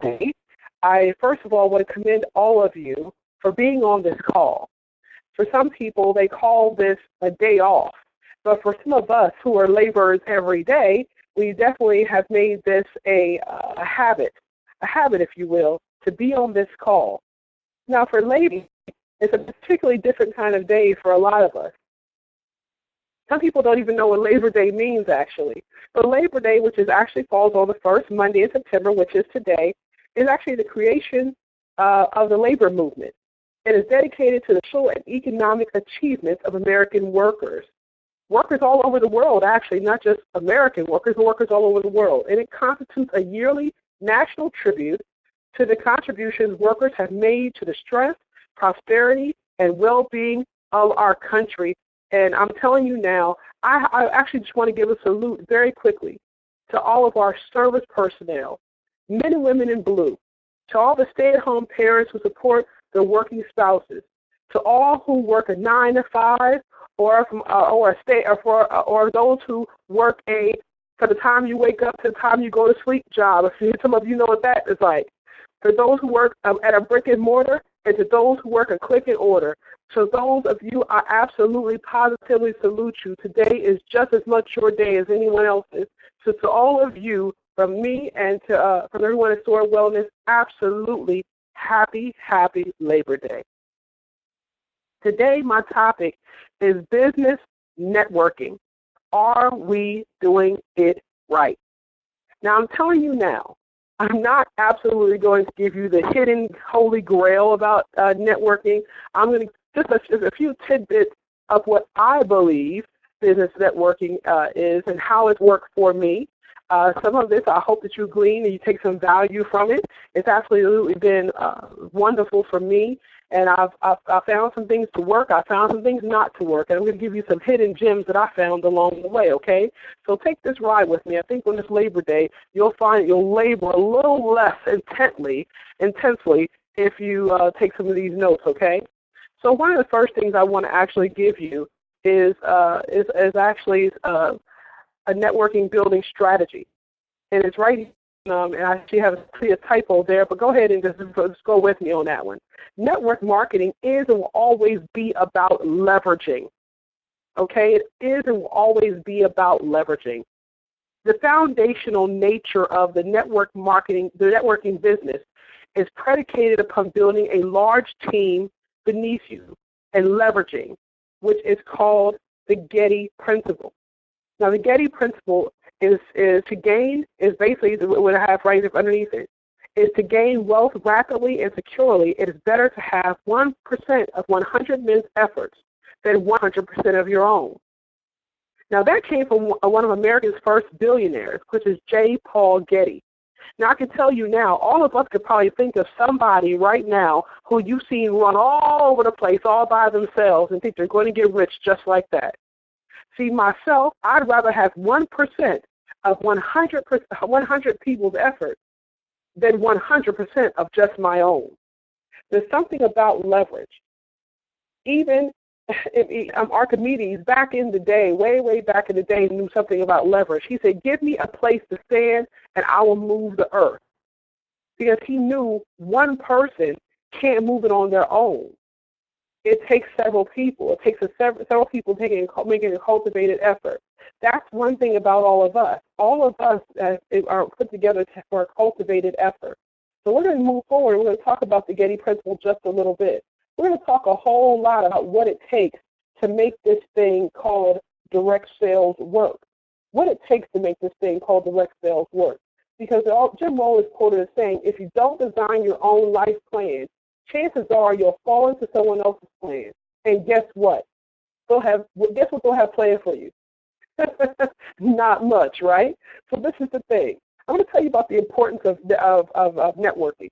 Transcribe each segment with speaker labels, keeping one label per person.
Speaker 1: Labor Day, I first of all want to commend all of you for being on this call. For some people, they call this a day off. But for some of us who are laborers every day, we definitely have made this a habit, if you will, to be on this call. Now, for ladies, it's a particularly different kind of day for a lot of us. Some people don't even know what Labor Day means, actually. But Labor Day, which is actually falls on the first Monday in September, which is today, is actually the creation of the labor movement. It is dedicated to the social and economic achievements of American workers. Workers all over the world, actually, not just American workers, but workers all over the world. And it constitutes a yearly national tribute to the contributions workers have made to the strength, prosperity, and well-being of our country. And I'm telling you now, I actually just want to give a salute very quickly to all of our service personnel, men and women in blue, to all the stay-at-home parents who support their working spouses, to all who work a 9-to-5, or those who work from the time you wake up to the time you go to sleep job. Some of you know what that is like. For those who work at a brick and mortar, and to those who work a click and order. So those of you, I absolutely, positively salute you. Today is just as much your day as anyone else's. So to all of you, from me and from everyone at Sword Wellness, absolutely happy Labor Day. Today, my topic is business networking. Are we doing it right? Now, I'm telling you now, I'm not absolutely going to give you the hidden holy grail about networking. I'm going to just a few tidbits of what I believe business networking is and how it's worked for me. Some of this, I hope that you glean and you take some value from it. It's absolutely been wonderful for me, and I've found some things to work. I found some things not to work, and I'm going to give you some hidden gems that I found along the way, okay? So take this ride with me. I think on this Labor Day, you'll find that you'll labor a little less intensely if you take some of these notes, okay? So one of the first things I want to actually give you is actually a networking building strategy. And it's right here, and I actually have a typo there, but go ahead and just go with me on that one. Network marketing is and will always be about leveraging, okay? It is and will always be about leveraging. The foundational nature of the networking business is predicated upon building a large team beneath you and leveraging, which is called the Getty Principle. Now, the Getty Principle is to gain, is basically what I have right underneath it, is to gain wealth rapidly and securely. It is better to have 1% of 100 men's efforts than 100% of your own. Now, that came from one of America's first billionaires, which is J. Paul Getty. Now, I can tell you now, all of us could probably think of somebody right now who you've seen run all over the place all by themselves and think they're going to get rich just like that. See, myself, I'd rather have 1% of 100 people's effort than 100% of just my own. There's something about leverage. Even Archimedes, back in the day, way back in the day, knew something about leverage. He said, give me a place to stand and I will move the earth. Because he knew one person can't move it on their own. It takes several people. It takes several people making a cultivated effort. That's one thing about all of us. All of us are put together for a cultivated effort. So we're going to move forward. We're going to talk about the Getty Principle just a little bit. We're going to talk a whole lot about what it takes to make this thing called direct sales work. What it takes to make this thing called direct sales work. Because Jim Rohn is quoted as saying, if you don't design your own life plan, chances are you'll fall into someone else's plan. And guess what? Guess what they'll have planned for you? Not much, right? So this is the thing. I'm going to tell you about the importance of networking.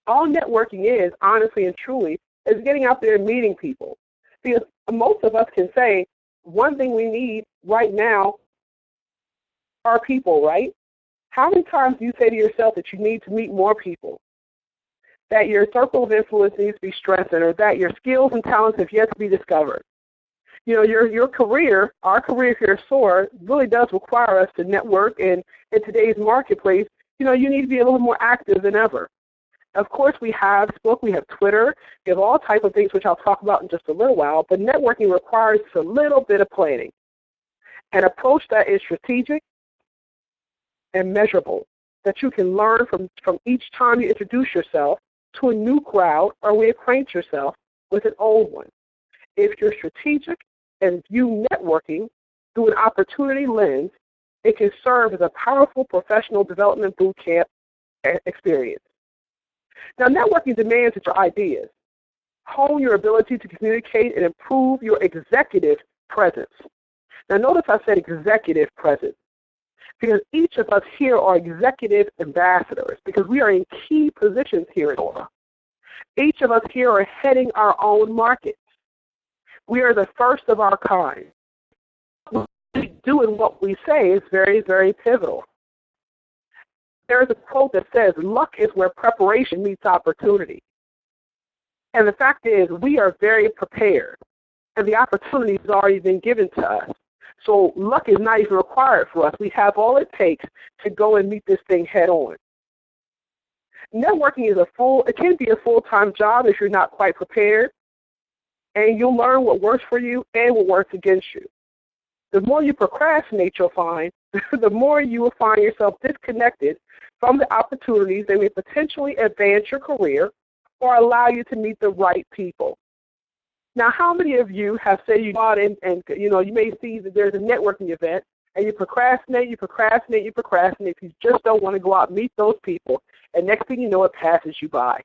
Speaker 1: All networking is, honestly and truly, is getting out there and meeting people. Because most of us can say one thing we need right now are people, right? How many times do you say to yourself that you need to meet more people? That your circle of influence needs to be strengthened, or that your skills and talents have yet to be discovered? You know, your career, our career here at SOAR, really does require us to network, and in today's marketplace, you need to be a little more active than ever. Of course, we have Facebook, we have Twitter, we have all types of things which I'll talk about in just a little while, but networking requires a little bit of planning. An approach that is strategic and measurable, that you can learn from each time you introduce yourself to a new crowd or reacquaint yourself with an old one. If you're strategic and view networking through an opportunity lens, it can serve as a powerful professional development boot camp experience. Now, networking demands that your ideas hone your ability to communicate and improve your executive presence. Now, notice I said executive presence, because each of us here are executive ambassadors, because we are in key positions here at Aura. Each of us here are heading our own markets. We are the first of our kind. What we do and what we say is very, very pivotal. There is a quote that says, luck is where preparation meets opportunity. And the fact is, we are very prepared, and the opportunity has already been given to us. So luck is not even required for us. We have all it takes to go and meet this thing head on. Networking is it can be a full-time job if you're not quite prepared, and you'll learn what works for you and what works against you. The more you procrastinate, you'll find, the more you will find yourself disconnected from the opportunities that may potentially advance your career or allow you to meet the right people. Now, how many of you have said you go out and you may see that there's a networking event, and you procrastinate, because you just don't want to go out and meet those people, and next thing you know, it passes you by.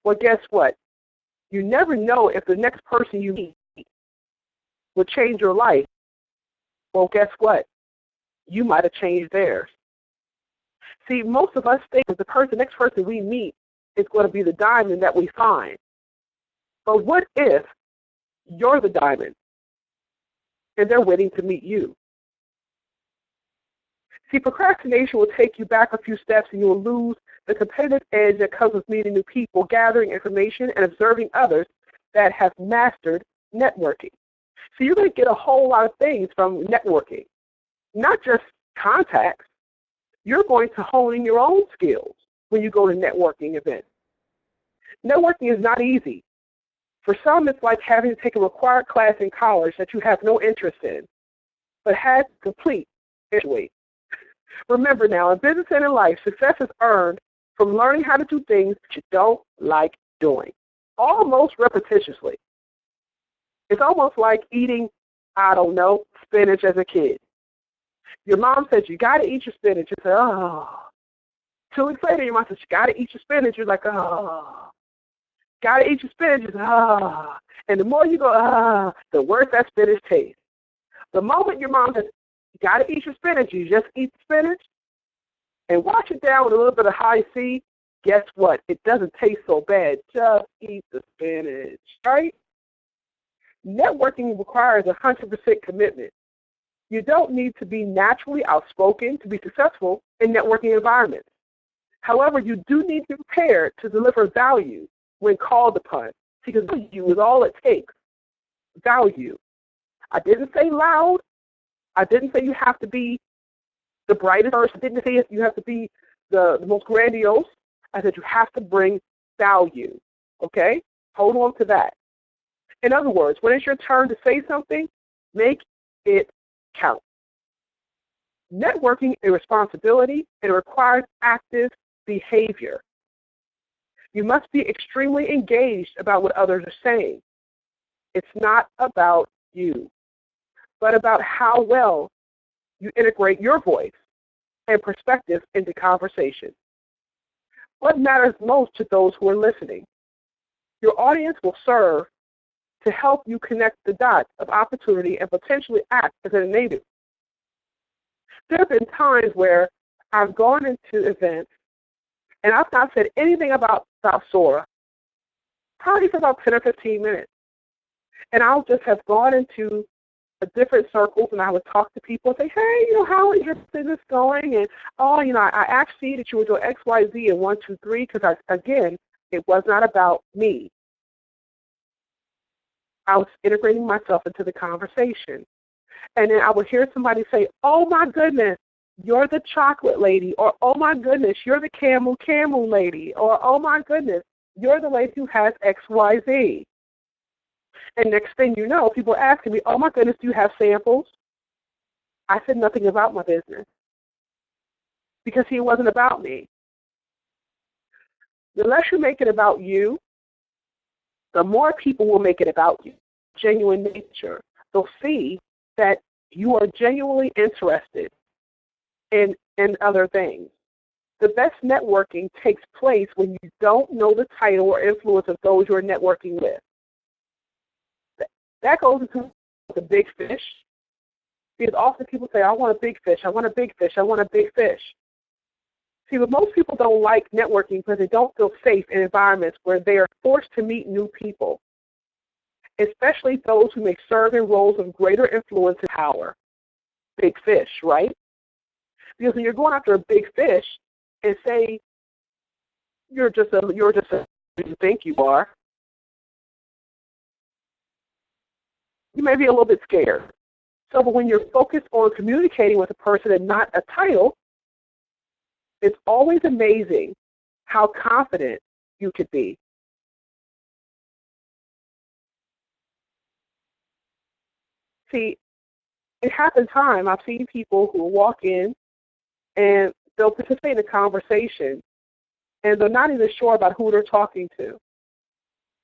Speaker 1: Well, guess what? You never know if the next person you meet will change your life. Well, guess what? You might have changed theirs. See, most of us think that the next person we meet is going to be the diamond that we find. But what if you're the diamond and they're waiting to meet you? See, procrastination will take you back a few steps, and you will lose the competitive edge that comes with meeting new people, gathering information, and observing others that have mastered networking. So you're going to get a whole lot of things from networking, not just contacts. You're going to hone in your own skills when you go to networking events. Networking is not easy. For some, it's like having to take a required class in college that you have no interest in, but had to complete anyway. Remember now, in business and in life, success is earned from learning how to do things that you don't like doing, almost repetitiously. It's almost like eating, spinach as a kid. Your mom says, you got to eat your spinach. You say, oh. 2 weeks later, your mom says, you got to eat your spinach. You're like, oh. Got to eat your spinach. You say, oh. And the more you go, the worse that spinach tastes. The moment your mom says, you got to eat your spinach, you just eat the spinach and wash it down with a little bit of high C, guess what? It doesn't taste so bad. Just eat the spinach, right? Networking requires 100% commitment. You don't need to be naturally outspoken to be successful in networking environments. However, you do need to be prepared to deliver value when called upon, because value is all it takes. Value. I didn't say loud. I didn't say you have to be the brightest person. I didn't say you have to be the most grandiose. I said you have to bring value, okay? Hold on to that. In other words, when it's your turn to say something, make it count. Networking is a responsibility, and it requires active behavior. You must be extremely engaged about what others are saying. It's not about you, but about how well you integrate your voice and perspective into conversation. What matters most to those who are listening? Your audience will serve to help you connect the dots of opportunity and potentially act as an enabler. There have been times where I've gone into events and I've not said anything about Sora, probably for about 10 or 15 minutes. And I'll just have gone into different circles, and I would talk to people and say, hey, how is your business going? And, I actually see that you were doing X, Y, Z and 1, 2, 3, because, again, it was not about me. I was integrating myself into the conversation. And then I would hear somebody say, oh, my goodness, you're the chocolate lady, or oh my goodness, you're the camel lady, or oh my goodness, you're the lady who has XYZ. And next thing you know, people are asking me, oh my goodness, do you have samples? I said nothing about my business because it wasn't about me. The less you make it about you, the more people will make it about you. Genuine nature. They'll see that you are genuinely interested in other things. The best networking takes place when you don't know the title or influence of those you're networking with. That goes into the big fish. Because often people say, I want a big fish, I want a big fish, I want a big fish. See, but most people don't like networking because they don't feel safe in environments where they are forced to meet new people, especially those who may serve in roles of greater influence and power. Big fish, right? Because when you're going after a big fish and say you're just a you think you are, you may be a little bit scared. So, but when you're focused on communicating with a person and not a title, it's always amazing how confident you could be. See, it happens time. I've seen people who walk in and they'll participate in a conversation and they're not even sure about who they're talking to.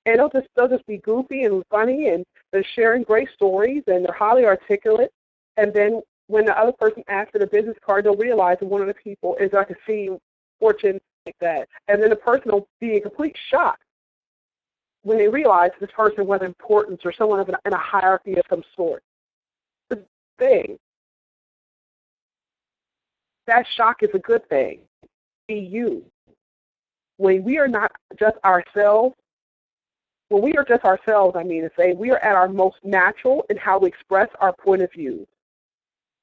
Speaker 1: And they'll just be goofy and funny and they're sharing great stories and they're highly articulate. And then when the other person asks for the business card, they'll realize that one of the people is like a seeing fortune like that. And then the person will be in complete shock when they realize this person was important or someone in a hierarchy of some sort. The thing, that shock is a good thing. Be you. When we are not just ourselves, when we are just ourselves, I mean to say, we are at our most natural in how we express our point of view.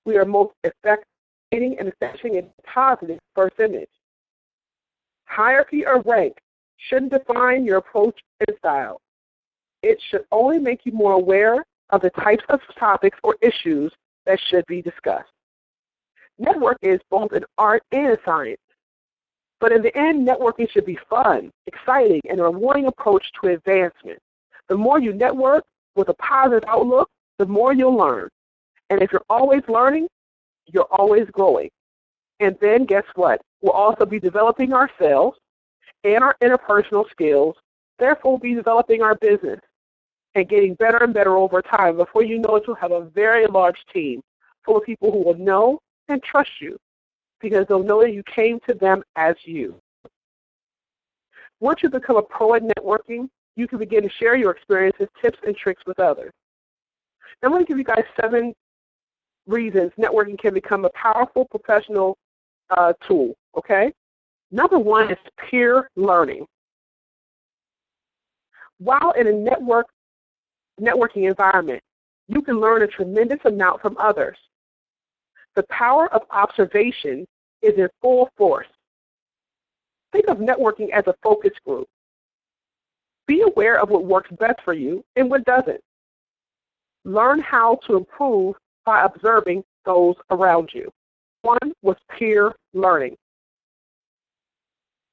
Speaker 1: We are most effective and establishing a positive first image. Hierarchy or rank shouldn't define your approach and style. It should only make you more aware of the types of topics or issues that should be discussed. Network is both an art and a science. But in the end, networking should be fun, exciting, and a rewarding approach to advancement. The more you network with a positive outlook, the more you'll learn. And if you're always learning, you're always growing. And then guess what? We'll also be developing ourselves and our interpersonal skills. Therefore, we'll be developing our business and getting better and better over time. Before you know it, you'll have a very large team full of people who will know and trust you because they'll know that you came to them as you. Once you become a pro at networking, you can begin to share your experiences, tips, and tricks with others. Now, I'm going to give you guys 7 reasons networking can become a powerful professional tool, okay? Number 1 is peer learning. While in a networking environment, you can learn a tremendous amount from others. The power of observation is in full force. Think of networking as a focus group. Be aware of what works best for you and what doesn't. Learn how to improve by observing those around you. 1 was peer learning.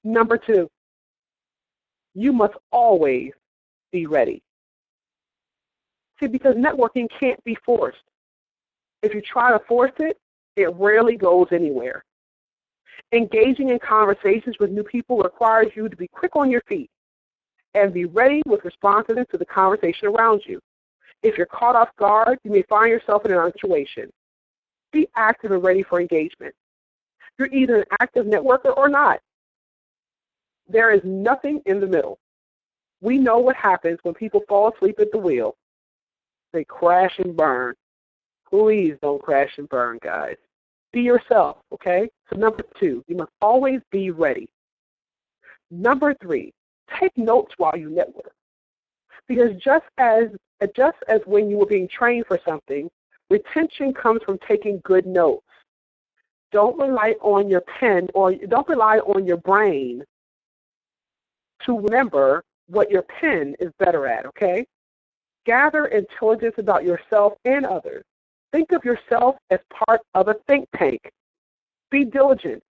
Speaker 1: Number 2, you must always be ready. See, because networking can't be forced. If you try to force it, it rarely goes anywhere. Engaging in conversations with new people requires you to be quick on your feet and be ready with responsiveness to the conversation around you. If you're caught off guard, you may find yourself in an situation. Be active and ready for engagement. You're either an active networker or not. There is nothing in the middle. We know what happens when people fall asleep at the wheel. They crash and burn. Please don't crash and burn, guys. Be yourself, okay? So number 2, you must always be ready. Number 3, take notes while you network. Because just as when you were being trained for something, retention comes from taking good notes. Don't rely on your pen or don't rely on your brain to remember what your pen is better at, okay? Gather intelligence about yourself and others. Think of yourself as part of a think tank. Be diligent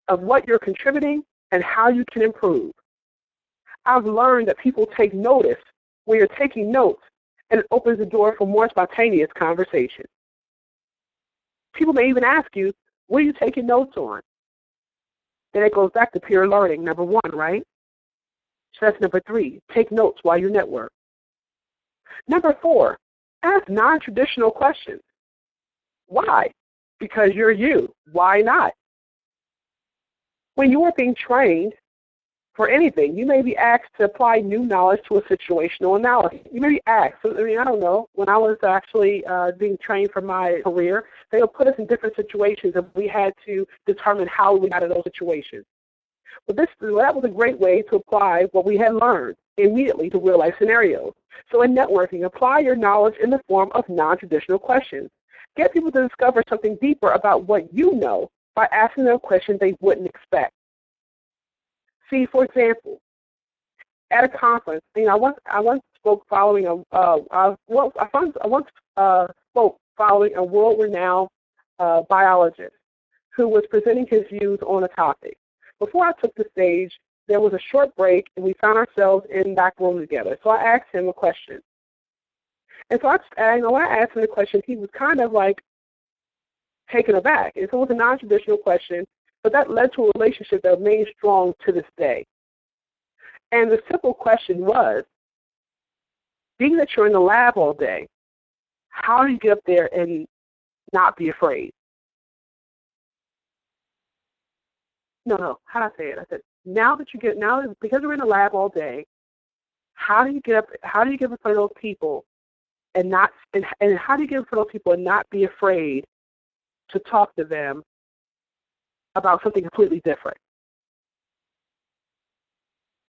Speaker 1: of what you're contributing and how you can improve. I've learned that people take notice when you're taking notes, and it opens the door for more spontaneous conversation. People may even ask you, what are you taking notes on? Then it goes back to peer learning, number 1, right? So that's number 3. Take notes while you network. Number 4, ask non-traditional questions. Why? Because you're you. Why not? When you are being trained for anything, you may be asked to apply new knowledge to a situational analysis. You may be asked, I don't know, when I was actually being trained for my career, they would put us in different situations and we had to determine how we got in those situations. But that was a great way to apply what we had learned immediately to real-life scenarios. So in networking, apply your knowledge in the form of non-traditional questions. Get people to discover something deeper about what you know by asking them questions they wouldn't expect. See, for example, at a conference, I once spoke following a world-renowned biologist who was presenting his views on a topic. Before I took the stage, there was a short break, and we found ourselves in the back room together. So I asked him a question. And so when I asked him the question, he was kind of like taken aback. And so it was a non-traditional question, but that led to a relationship that remains strong to this day. And the simple question was, being that you're in the lab all day, how do you get up there and not be afraid? No, how do I say it? I said, because we're in the lab all day, how do you get in front of those people and how do you get in front of those people and not be afraid to talk to them about something completely different?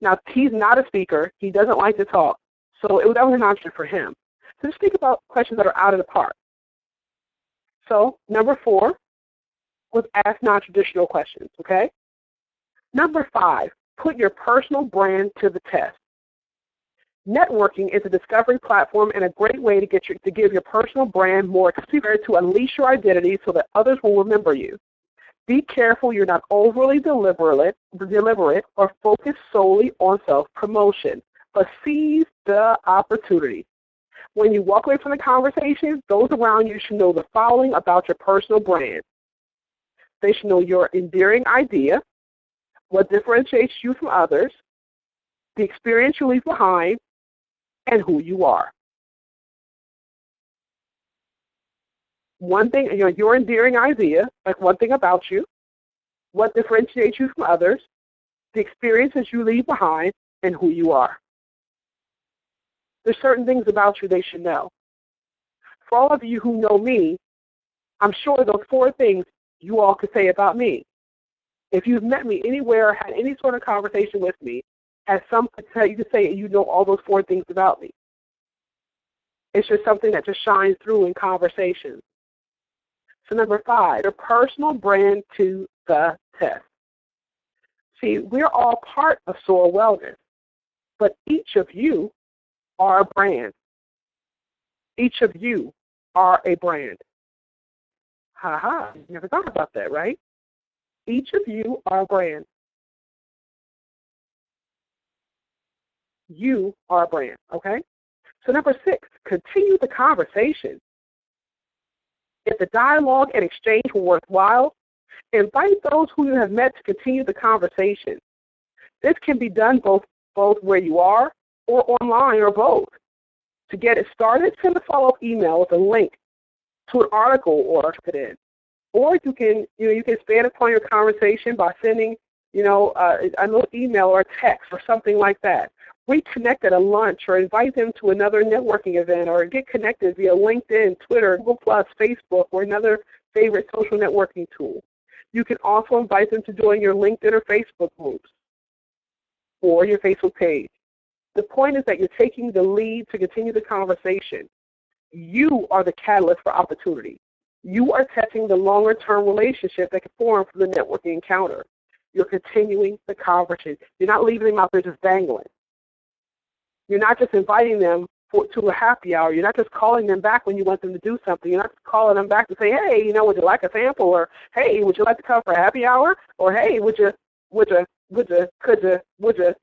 Speaker 1: Now, he's not a speaker. He doesn't like to talk. So that was an option for him. So just think about questions that are out of the park. So number 4 was ask non-traditional questions, okay? Number 5, put your personal brand to the test. Networking is a discovery platform and a great way to give your personal brand more exposure, to unleash your identity so that others will remember you. Be careful you're not overly deliberate or focus solely on self-promotion, but seize the opportunity. When you walk away from the conversation, those around you should know the following about your personal brand. They should know your endearing idea, what differentiates you from others, the experience you leave behind, and who you are. One thing, your endearing idea, like one thing about you, what differentiates you from others, the experiences you leave behind, and who you are. There's certain things about you they should know. For all of you who know me, I'm sure those 4 things you all could say about me. If you've met me anywhere or had any sort of conversation with me, at some point you could say you know all those 4 things about me. It's just something that just shines through in conversations. So number 5, your personal brand to the test. See, we're all part of SOAR Wellness, but each of you are a brand. Each of you are a brand. You never thought about that, right? Each of you are a brand. You are a brand, okay? So number 6, continue the conversation. If the dialogue and exchange were worthwhile, invite those who you have met to continue the conversation. This can be done both where you are or online or both. To get it started, send a follow-up email with a link to an article or put in. Or you can expand upon your conversation by sending a little email or a text or something like that. Reconnect at a lunch or invite them to another networking event or get connected via LinkedIn, Twitter, Google+, Facebook, or another favorite social networking tool. You can also invite them to join your LinkedIn or Facebook groups or your Facebook page. The point is that you're taking the lead to continue the conversation. You are the catalyst for opportunity. You are testing the longer-term relationship that can form from the networking encounter. You're continuing the conversation. You're not leaving them out there just dangling. You're not just inviting them to a happy hour. You're not just calling them back when you want them to do something. You're not just calling them back to say, hey, would you like a sample? Or, hey, would you like to come for a happy hour? Or, hey, would you, could you?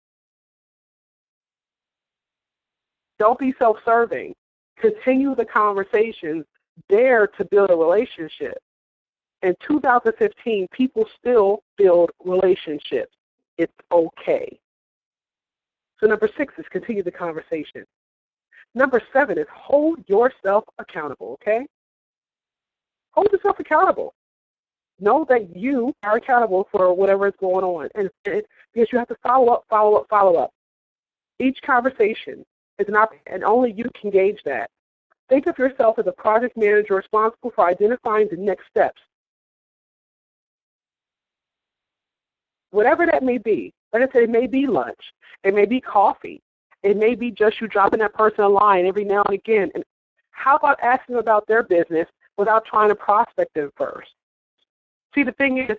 Speaker 1: Don't be self-serving. Continue the conversations. Dare to build a relationship. In 2015, people still build relationships. It's okay. So number 6 is continue the conversation. Number 7 is hold yourself accountable, okay? Hold yourself accountable. Know that you are accountable for whatever is going on. And because you have to follow up. Each conversation is an opportunity, and only you can gauge that. Think of yourself as a project manager responsible for identifying the next steps. Whatever that may be. Like I said, it may be lunch. It may be coffee. It may be just you dropping that person a line every now and again. And how about asking about their business without trying to prospect them first? See, the thing is,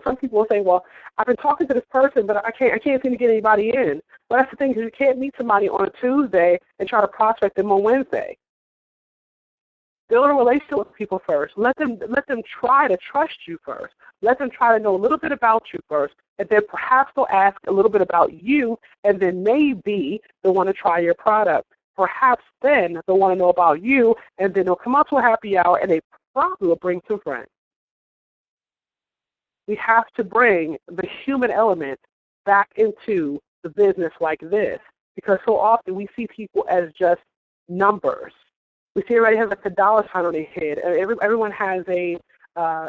Speaker 1: some people will say, well, I've been talking to this person, but I can't seem to get anybody in. Well, that's the thing, because you can't meet somebody on a Tuesday and try to prospect them on Wednesday. Build a relationship with people first. Let them try to trust you first. Let them try to know a little bit about you first, and then perhaps they'll ask a little bit about you, and then maybe they'll want to try your product. Perhaps then they'll want to know about you, and then they'll come out to a happy hour, and they probably will bring some friends. We have to bring the human element back into the business like this, because so often we see people as just numbers. We see everybody has like a dollar sign on their head. Everyone has a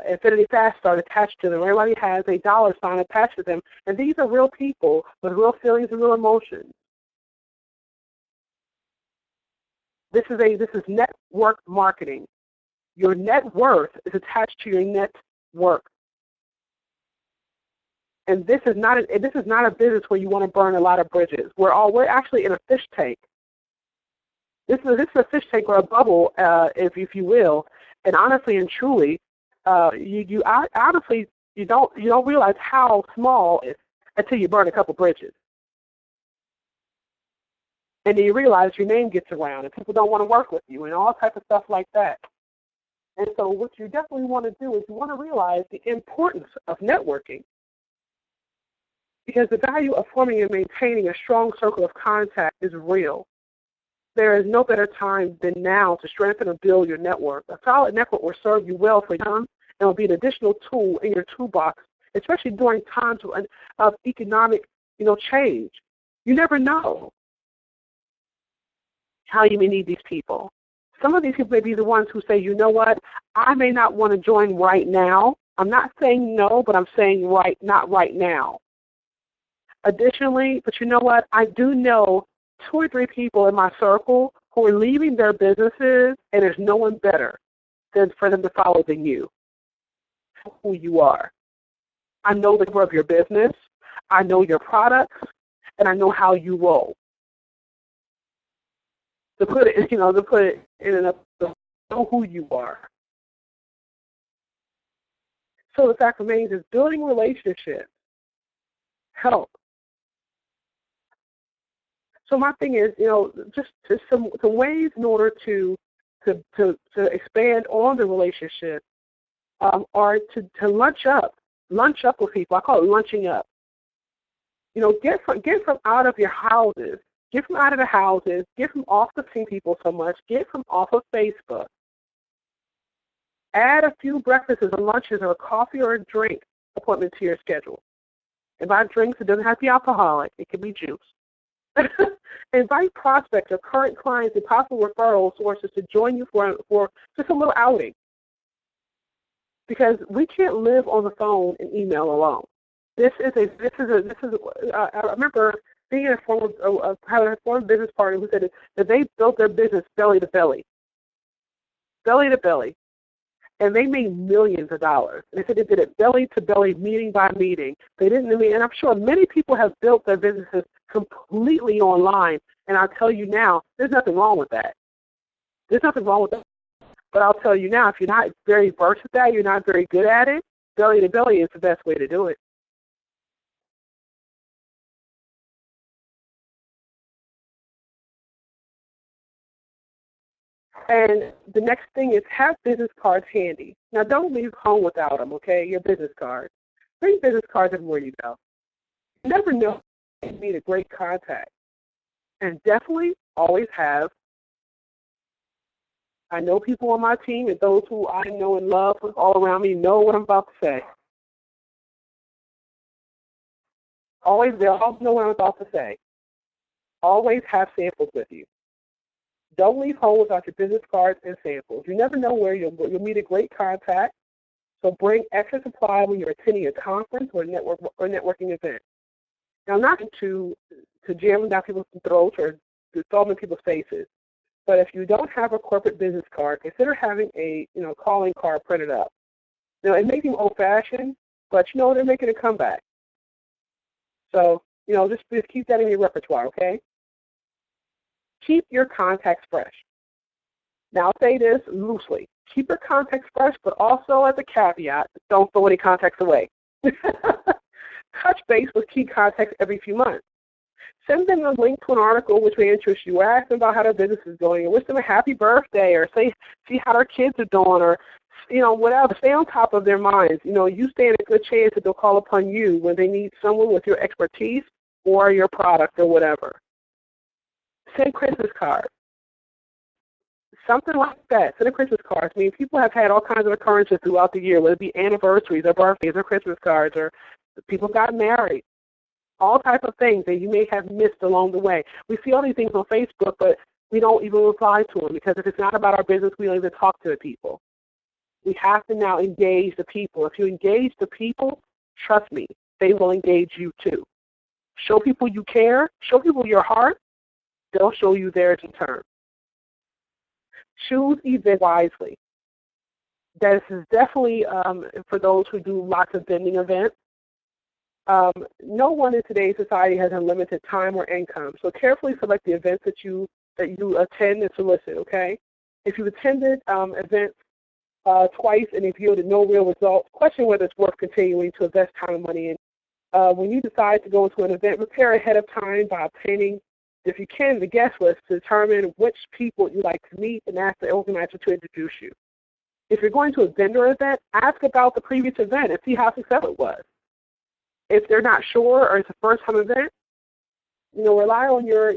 Speaker 1: Infinity Fast Start attached to them. Everybody has a dollar sign attached to them. And these are real people with real feelings and real emotions. This is network marketing. Your net worth is attached to your network. And this is not a business where you want to burn a lot of bridges. We're actually in a fish tank. This is a fish tank or a bubble, if you will. And honestly and truly, you don't realize how small it is until you burn a couple bridges. And then you realize your name gets around and people don't want to work with you and all types of stuff like that. And so what you definitely want to do is you want to realize the importance of networking, because the value of forming and maintaining a strong circle of contact is real. There is no better time than now to strengthen and build your network. A solid network will serve you well for young and will be an additional tool in your toolbox, especially during times of economic, change. You never know how you may need these people. Some of these people may be the ones who say, you know what, I may not want to join right now. I'm not saying no, but I'm saying not right now. Additionally, but you know what, I do know 2 or 3 people in my circle who are leaving their businesses, and there's no one better than for them to follow than you, who you are. I know the core of your business, I know your products, and I know how you roll. To put it in to know who you are. So the fact remains is building relationships help. So my thing is, just some ways in order to expand on the relationship are to lunch up with people. I call it lunching up. Get from out of your houses. Get from out of the houses. Get from off of seeing people so much. Get from off of Facebook. Add a few breakfasts or lunches or a coffee or a drink appointment to your schedule. And by drinks, it doesn't have to be alcoholic. It can be juice. Invite prospects or current clients and possible referral sources to join you for just a little outing. Because we can't live on the phone and email alone. I remember being in a former business partner who said that they built their business belly to belly, and they made millions of dollars. And they said they did it belly to belly, meeting by meeting. They didn't. And I'm sure many people have built their businesses completely online. And I'll tell you now, there's nothing wrong with that. There's nothing wrong with that. But I'll tell you now, if you're not very versed at that, you're not very good at it, belly to belly is the best way to do it. And the next thing is have business cards handy. Now, don't leave home without them, okay, your business cards. Bring business cards everywhere you go. You never know you need a great contact. And definitely always have, I know people on my team and those who I know and love all around me know what I'm about to say. They all know what I'm about to say. Always have samples with you. Don't leave home without your business cards and samples. You never know where you'll meet a great contact. So bring extra supply when you're attending a conference or networking event. Now, not to jam down people's throats or to throw them in people's faces, but if you don't have a corporate business card, consider having a calling card printed up. Now, it may seem old-fashioned, but they're making a comeback. So just keep that in your repertoire, okay? Keep your contacts fresh. Now, I'll say this loosely. Keep your contacts fresh, but also as a caveat, don't throw any contacts away. Touch base with key contacts every few months. Send them a link to an article which may interest you, or ask them about how their business is going, or wish them a happy birthday, or see how their kids are doing, or whatever. Stay on top of their minds. You stand a good chance that they'll call upon you when they need someone with your expertise or your product or whatever. Send Christmas cards. Something like that. Send a Christmas card. I mean, people have had all kinds of occurrences throughout the year, whether it be anniversaries or birthdays or Christmas cards, or people got married. All types of things that you may have missed along the way. We see all these things on Facebook, but we don't even reply to them because if it's not about our business, we don't even talk to the people. We have to now engage the people. If you engage the people, trust me, they will engage you too. Show people you care. Show people your heart. They'll show you theirs in turn. Choose event wisely. This is definitely for those who do lots of vending events. No one in today's society has unlimited time or income, so carefully select the events that you attend and solicit, okay? If you've attended events twice and you've yielded no real results, question whether it's worth continuing to invest time and money in. When you decide to go into an event, prepare ahead of time by obtaining, if you can, the guest list to determine which people you like to meet and ask the organizer to introduce you. If you're going to a vendor event, ask about the previous event and see how successful it was. If they're not sure or it's a first-time event, rely on your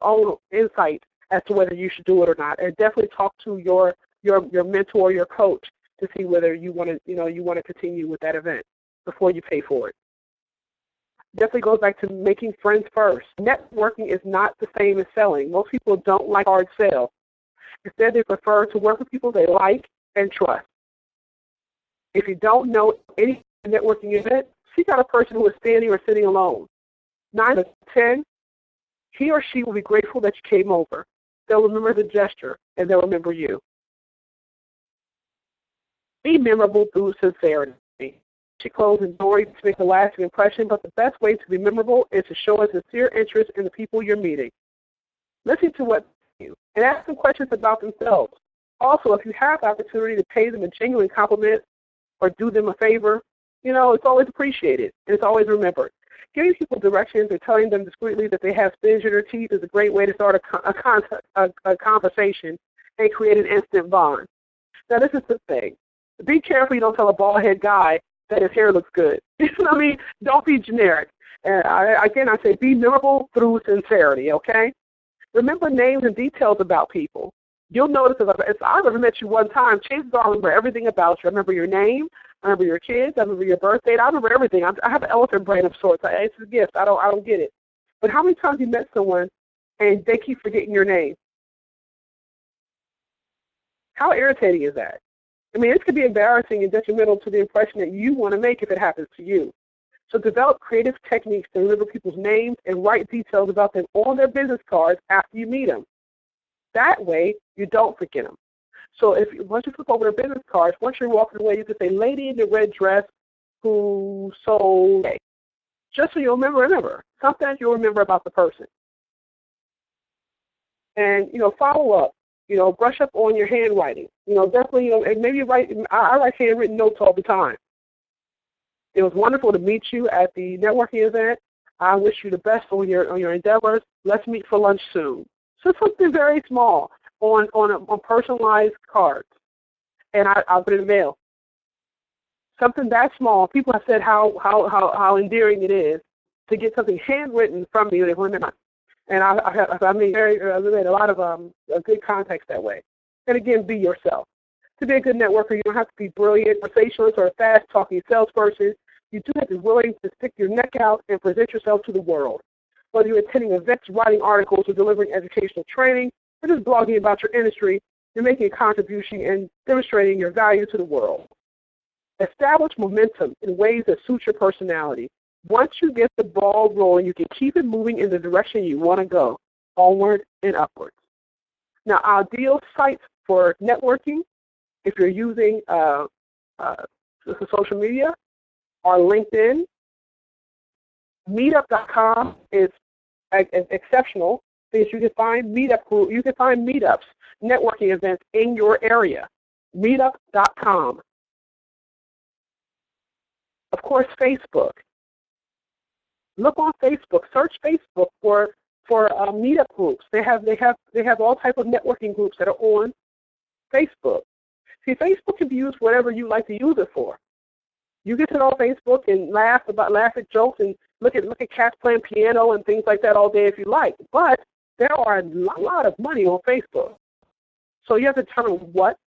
Speaker 1: own insight as to whether you should do it or not, and definitely talk to your mentor, your coach, to see whether you want to continue with that event before you pay for it. Definitely goes back to making friends first. Networking is not the same as selling. Most people don't like hard sales. Instead, they prefer to work with people they like and trust. If you don't know any networking event, seek out a person who is standing or sitting alone. 9 out of 10, he or she will be grateful that you came over. They'll remember the gesture, and they'll remember you. Be memorable through sincerity. She closes the door to make a lasting impression, but the best way to be memorable is to show a sincere interest in the people you're meeting. Listen to what they do and ask them questions about themselves. Also, if you have the opportunity to pay them a genuine compliment or do them a favor, it's always appreciated and it's always remembered. Giving people directions or telling them discreetly that they have spins in their teeth is a great way to start a conversation and create an instant bond. Now, this is the thing. Be careful you don't tell a bald-headed guy that his hair looks good. Don't be generic. And I say be memorable through sincerity, okay? Remember names and details about people. You'll notice if I've ever met you one time, chances are I remember everything about you. I remember your name. I remember your kids. I remember your birth date. I remember everything. I have an elephant brain of sorts. It's a gift. I don't get it. But how many times you met someone and they keep forgetting your name? How irritating is that? I mean, this could be embarrassing and detrimental to the impression that you want to make if it happens to you. So develop creative techniques to remember people's names and write details about them on their business cards after you meet them. That way, you don't forget them. So once you flip over their business cards, once you're walking away, you can say, lady in the red dress who sold, just so you'll remember. Something that you'll remember about the person. And, follow up. Brush up on your handwriting. Definitely, and maybe I write handwritten notes all the time. It was wonderful to meet you at the networking event. I wish you the best on your endeavors. Let's meet for lunch soon. So something very small on personalized cards, and I'll put it in the mail. Something that small. People have said how endearing it is to get something handwritten from me. And I made a lot of good contacts that way. And again, be yourself. To be a good networker, you don't have to be brilliant, conversationalist, or a fast-talking salesperson. You do have to be willing to stick your neck out and present yourself to the world. Whether you're attending events, writing articles, or delivering educational training, or just blogging about your industry, you're making a contribution and demonstrating your value to the world. Establish momentum in ways that suit your personality. Once you get the ball rolling, you can keep it moving in the direction you want to go, onward and upwards. Now, ideal sites for networking, if you're using social media, are LinkedIn. Meetup.com is exceptional because you can find meetups, networking events in your area. Meetup.com. Of course, Facebook. Look on Facebook. Search Facebook for meetup groups. They have all type of networking groups that are on Facebook. See, Facebook can be used whatever you like to use it for. You can sit on Facebook and laugh at jokes and look at cats playing piano and things like that all day if you like. But there are a lot of money on Facebook. So you have to determine what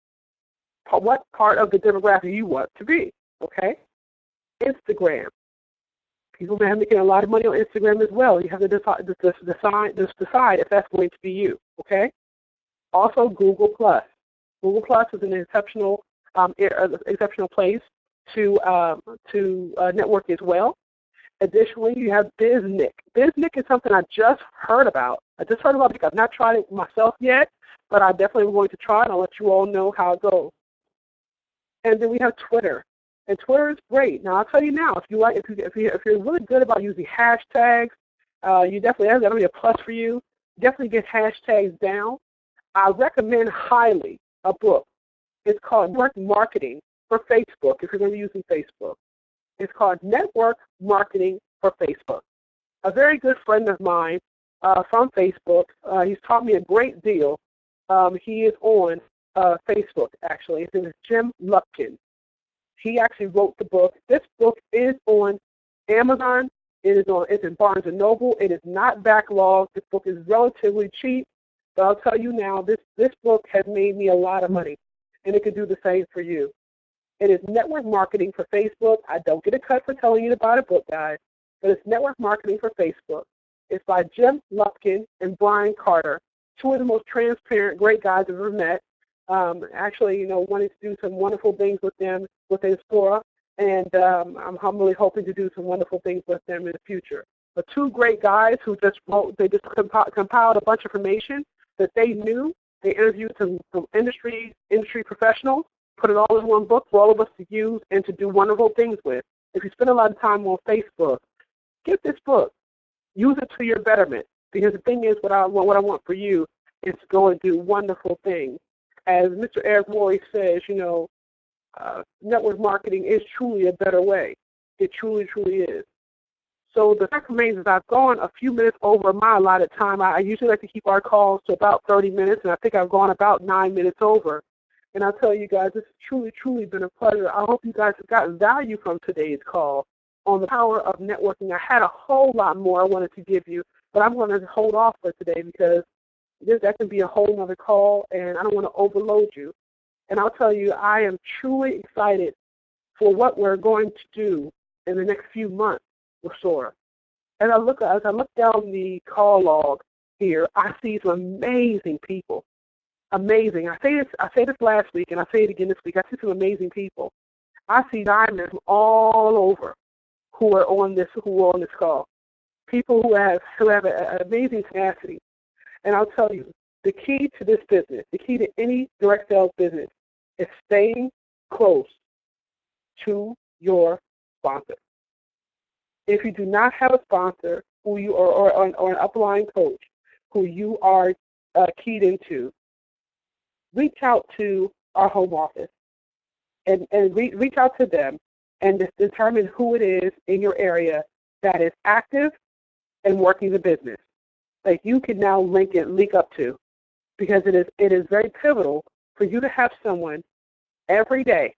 Speaker 1: part of the demographic you want to be. Okay? Instagram. People are making a lot of money on Instagram as well. You have to decide if that's going to be you. Okay? Also, Google Plus. Google Plus is an exceptional place to network as well. Additionally, you have BizNick. BizNick is something I just heard about. Because I've not tried it myself yet, but I definitely am going to try it. I'll let you all know how it goes. And then we have Twitter. And Twitter is great. Now I'll tell you now, if you're really good about using hashtags, that'll be a plus for you. Definitely get hashtags down. I recommend highly a book. It's called Network Marketing for Facebook. If you're going to be using Facebook, it's called Network Marketing for Facebook. A very good friend of mine from Facebook. He's taught me a great deal. He is on Facebook actually. His name is Jim Lupkin. He actually wrote the book. This book is on Amazon. It's in Barnes & Noble. It is not backlogged. This book is relatively cheap. But I'll tell you now, this book has made me a lot of money, and it could do the same for you. It is Network Marketing for Facebook. I don't get a cut for telling you to buy the book, guys, but it's Network Marketing for Facebook. It's by Jim Lupkin and Brian Carter, two of the most transparent, great guys I've ever met. Actually, wanting to do some wonderful things with them with Explorer, and I'm really hoping to do some wonderful things with them in the future. But two great guys who just compiled a bunch of information that they knew. They interviewed some industry professionals, put it all in one book for all of us to use and to do wonderful things with. If you spend a lot of time on Facebook, get this book. Use it to your betterment. Because the thing is, what I want for you is to go and do wonderful things. As Mr. Eric Worre says, network marketing is truly a better way. It truly, truly is. So the fact remains is I've gone a few minutes over my allotted time. I usually like to keep our calls to about 30 minutes, and I think I've gone about 9 minutes over. And I'll tell you guys, this has truly, truly been a pleasure. I hope you guys have gotten value from today's call on the power of networking. I had a whole lot more I wanted to give you, but I'm going to hold off for today because that can be a whole other call, and I don't want to overload you. And I'll tell you, I am truly excited for what we're going to do in the next few months with Sora. As I look down the call log here, I see some amazing people. Amazing. I say this last week, and I say it again this week. I see some amazing people. I see diamonds from all over who are on this call. People who have an amazing tenacity. And I'll tell you, the key to this business, the key to any direct sales business, is staying close to your sponsor. If you do not have a sponsor who you or an upline coach who you are keyed into, reach out to our home office and reach out to them and determine who it is in your area that is active and working the business that you can now link up to, because it is very pivotal for you to have someone every day,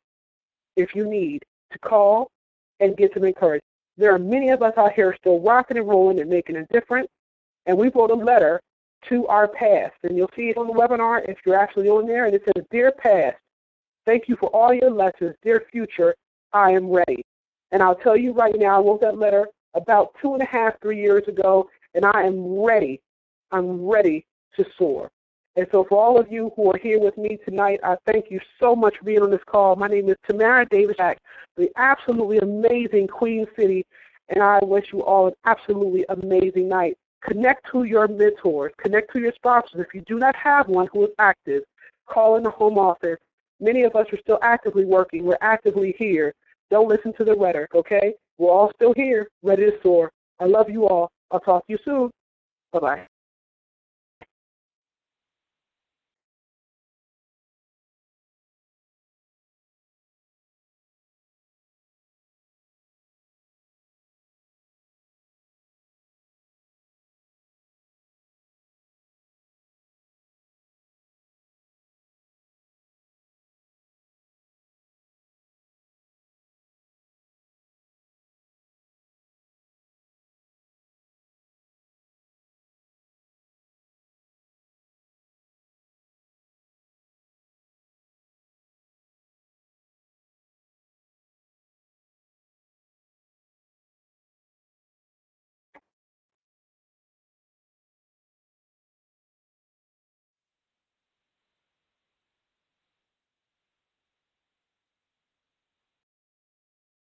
Speaker 1: if you need, to call and get some encouragement. There are many of us out here still rocking and rolling and making a difference, and we wrote a letter to our past, and you'll see it on the webinar if you're actually on there, and it says, "Dear past, thank you for all your lessons. Dear future, I am ready." And I'll tell you right now, I wrote that letter about 2.5, 3 years ago, and I am ready. I'm ready to soar. And so for all of you who are here with me tonight, I thank you so much for being on this call. My name is Tamara Davis, the absolutely amazing Queen City, and I wish you all an absolutely amazing night. Connect to your mentors. Connect to your sponsors. If you do not have one who is active, call in the home office. Many of us are still actively working. We're actively here. Don't listen to the rhetoric, okay? We're all still here, ready to soar. I love you all. I'll talk to you soon. Bye-bye.